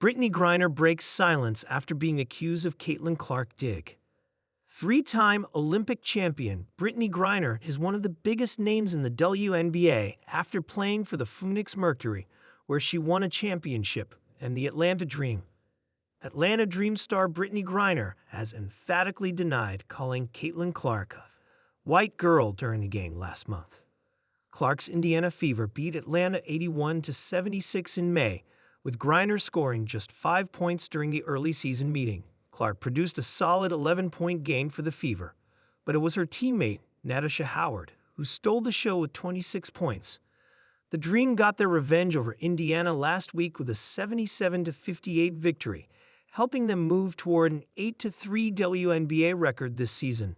Brittney Griner breaks silence after being accused of Caitlin Clark dig. Three-time Olympic champion Brittney Griner is one of the biggest names in the WNBA after playing for the Phoenix Mercury, where she won a championship, and the Atlanta Dream. Atlanta Dream star Brittney Griner has emphatically denied calling Caitlin Clark a white girl during a game last month. Clark's Indiana Fever beat Atlanta 81-76 in May, with Griner scoring just 5 points during the early season meeting. Clark produced a solid 11-point game for the Fever, but it was her teammate, Natasha Howard, who stole the show with 26 points. The Dream got their revenge over Indiana last week with a 77-58 victory, helping them move toward an 8-3 WNBA record this season.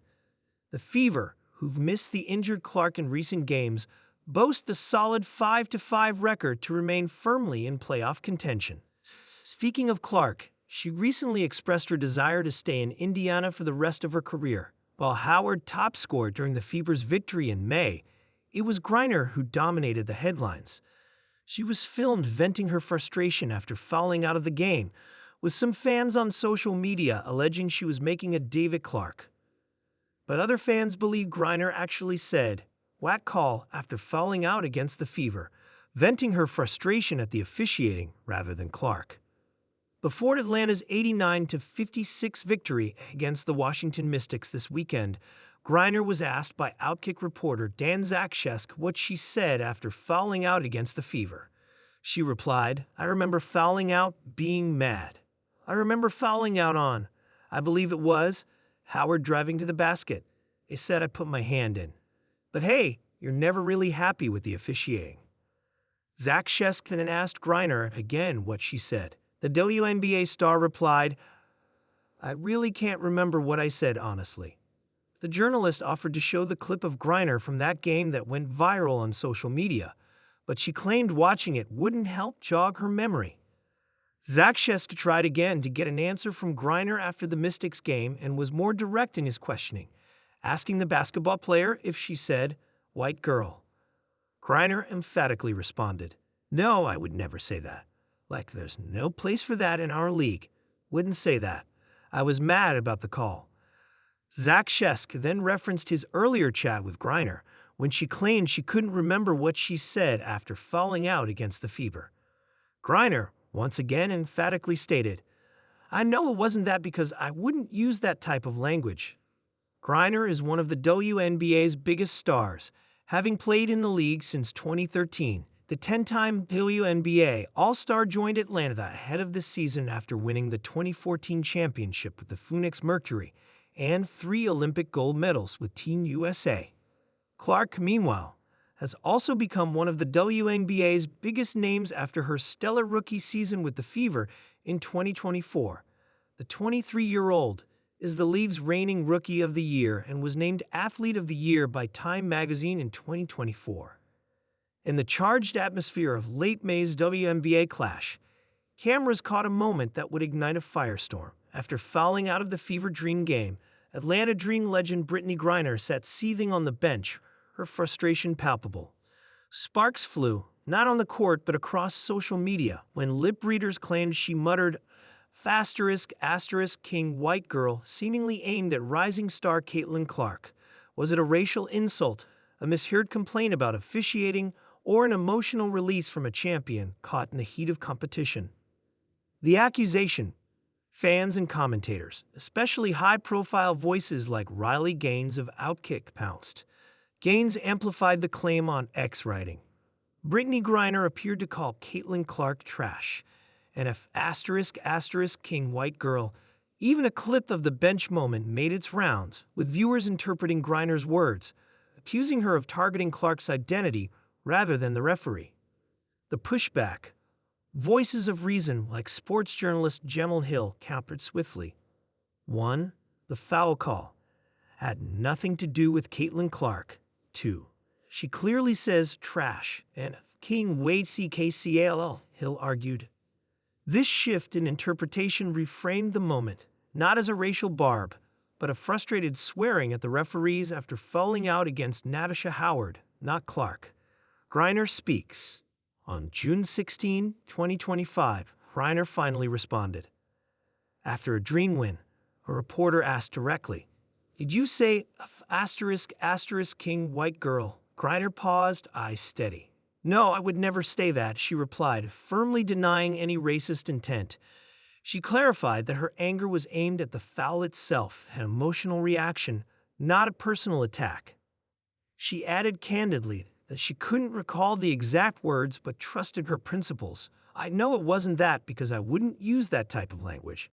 The Fever, who've missed the injured Clark in recent games, boast the solid 5-5 record to remain firmly in playoff contention. Speaking of Clark, she recently expressed her desire to stay in Indiana for the rest of her career. While Howard top scored during the Fever's victory in May, it was Griner who dominated the headlines. She was filmed venting her frustration after fouling out of the game, with some fans on social media alleging she was making a dig at Clark. But other fans believe Griner actually said, "Whack call," after fouling out against the Fever, venting her frustration at the officiating rather than Clark. Before Atlanta's 89-56 victory against the Washington Mystics this weekend, Griner was asked by Outkick reporter Dan Zakshevsky what she said after fouling out against the Fever. She replied, "I remember fouling out, being mad. I remember fouling out on, I believe it was, Howard driving to the basket. They said I put my hand in. But hey, you're never really happy with the officiating." Zakshevsky then asked Griner again what she said. The WNBA star replied, "I really can't remember what I said, honestly." The journalist offered to show the clip of Griner from that game that went viral on social media, but she claimed watching it wouldn't help jog her memory. Zakshevsky tried again to get an answer from Griner after the Mystics game and was more direct in his questioning, asking the basketball player if she said, "white girl." Griner emphatically responded, "No, I would never say that. Like, there's no place for that in our league. Wouldn't say that. I was mad about the call." Zakshevsky then referenced his earlier chat with Griner when she claimed she couldn't remember what she said after fouling out against the Fever. Griner once again emphatically stated, "I know it wasn't that because I wouldn't use that type of language." Griner is one of the WNBA's biggest stars, having played in the league since 2013. The 10-time WNBA All-Star joined Atlanta ahead of this season after winning the 2014 championship with the Phoenix Mercury and 3 Olympic gold medals with Team USA. Clark, meanwhile, has also become one of the WNBA's biggest names after her stellar rookie season with the Fever in 2024. The 23-year-old is the league's reigning Rookie of the Year and was named Athlete of the Year by Time magazine in 2024. In the charged atmosphere of late May's WNBA clash, cameras caught a moment that would ignite a firestorm. After fouling out of the Fever Dream game, Atlanta Dream legend Brittney Griner sat seething on the bench, her frustration palpable. Sparks flew, not on the court but across social media, when lip readers claimed she muttered, ****King white girl, seemingly aimed at rising star Caitlin Clark. Was it a racial insult, a misheard complaint about officiating, or an emotional release from a champion caught in the heat of competition? The accusation. Fans and commentators, especially high-profile voices like Riley Gaines of Outkick, pounced. Gaines amplified the claim on X, writing, "Brittney Griner appeared to call Caitlin Clark trash, and if ****King white girl." Even a clip of the bench moment made its rounds, with viewers interpreting Griner's words, accusing her of targeting Clark's identity rather than the referee. The pushback. Voices of reason, like sports journalist Jemele Hill, countered swiftly. 1. The foul call had nothing to do with Caitlin Clark. 2. She clearly says trash, and King Wade CKCALL, Hill argued. This shift in interpretation reframed the moment, not as a racial barb, but a frustrated swearing at the referees after fouling out against Natasha Howard, not Clark. Griner speaks. On June 16, 2025, Griner finally responded. After a dream win, a reporter asked directly, "Did you say **king white girl?" Griner paused, eyes steady. "No, I would never say that," she replied, firmly denying any racist intent. She clarified that her anger was aimed at the foul itself, an emotional reaction, not a personal attack. She added candidly that she couldn't recall the exact words but trusted her principles. "I know it wasn't that because I wouldn't use that type of language."